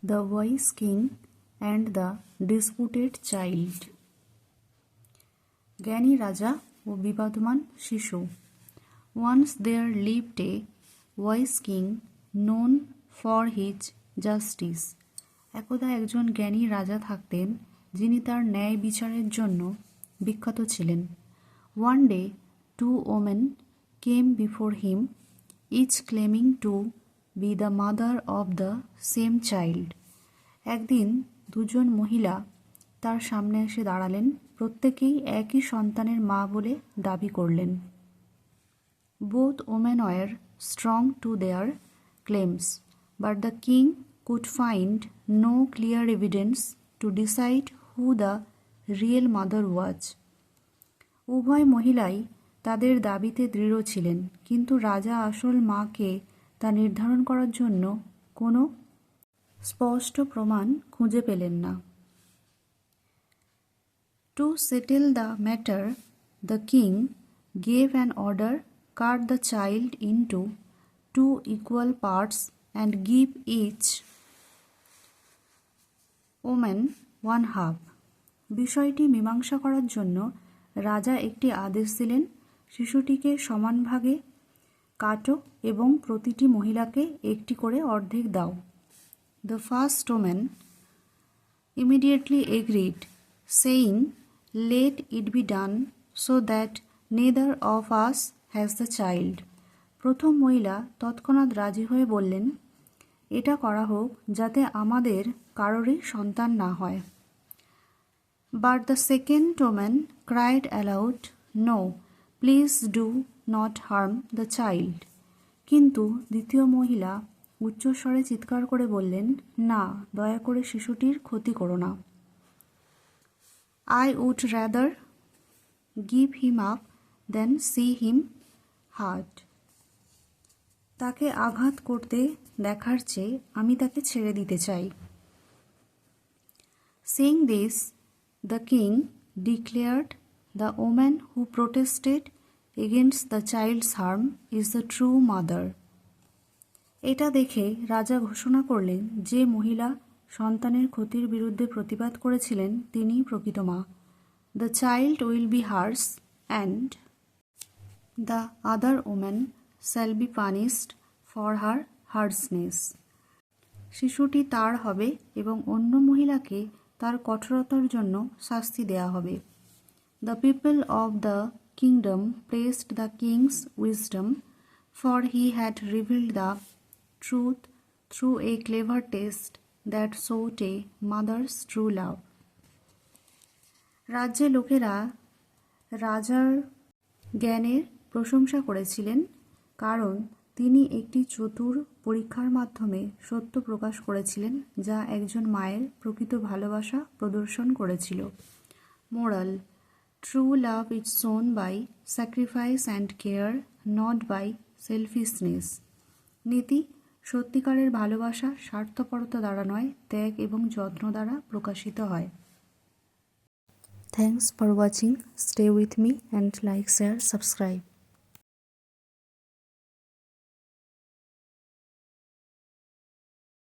the wise king and the disputed child. জ্ঞানী রাজা ও বিবাদমান শিশু। Once there lived a wise king known for his justice. একদা একজন জ্ঞানী রাজা থাকতেন যিনি তার ন্যায় বিচারের জন্য বিখ্যাত ছিলেন। One day, two women came before him, each claiming to be the mother of the same child. একদিন দুজন মহিলা তার সামনে এসে দাঁড়ালেন, প্রত্যেকেই একই সন্তানের মা বলে দাবি করলেন। Both women were strong to their claims, but the king could find no clear evidence to decide who the real mother was. উভয় মহিলাই তাদের দাবিতে দৃঢ় ছিলেন, কিন্তু রাজা আসল মাকে তা নির্ধারণ করার জন্য কোনো স্পষ্ট প্রমাণ খুঁজে পেলেন না। To settle the matter, the king gave an order, cut the child into 2 equal parts and give each woman 1 half. বিষয়টি মীমাংসা করার জন্য রাজা একটি আদেশ দিলেন, শিশুটিকে সমান ভাগে কাটো এবং প্রতিটি মহিলাকে একটি করে অর্ধেক দাও। The first woman immediately agreed, saying, "Let it be done so that neither of us has the child." প্রথম মহিলা তৎক্ষণাৎ রাজি হয়ে বললেন, এটা করা হোক যাতে আমাদের কারোরই সন্তান না হয়। But the second woman cried aloud, "No, please do not harm the child." কিন্তু দ্বিতীয় মহিলা উচ্চস্বরে চিৎকার করে বললেন, না, দয়া করে শিশুটির ক্ষতি করো না। I would rather give him up than see him hurt. তাকে আঘাত করতে দেখার চেয়ে আমি তাকে ছেড়ে দিতে চাই। Seeing this, the king declared, the woman who protested against the child's harm is the true mother. এটা দেখে রাজা ঘোষণা করলেন, যে মহিলা সন্তানের ক্ষতির বিরুদ্ধে প্রতিবাদ করেছিলেন তিনিই প্রকৃত মা। The child will be hers and the other woman shall be punished for her harshness. শিশুটি তার হবে এবং অন্য মহিলাকে তার কঠোরতার জন্য শাস্তি দেয়া হবে। The people of the kingdom praised the king's wisdom, for he had revealed the truth through a clever test that showed a mother's true love. রাজ্যে লোকেরা রাজার জ্ঞানের প্রশংসা করেছিলেন, কারণ তিনি একটি চতুর পরীক্ষার মাধ্যমে সত্য প্রকাশ করেছিলেন, যা একজন মায়ের প্রকৃত ভালোবাসা প্রদর্শন করেছিল। Moral: True love is shown by sacrifice and care, not by selfishness. নীতি: সত্যিকারের ভালোবাসা স্বার্থপরতা দ্বারা নয়, ত্যাগ এবং যত্ন দ্বারা প্রকাশিত হয়। Thanks for watching. Stay with me and like, share, subscribe.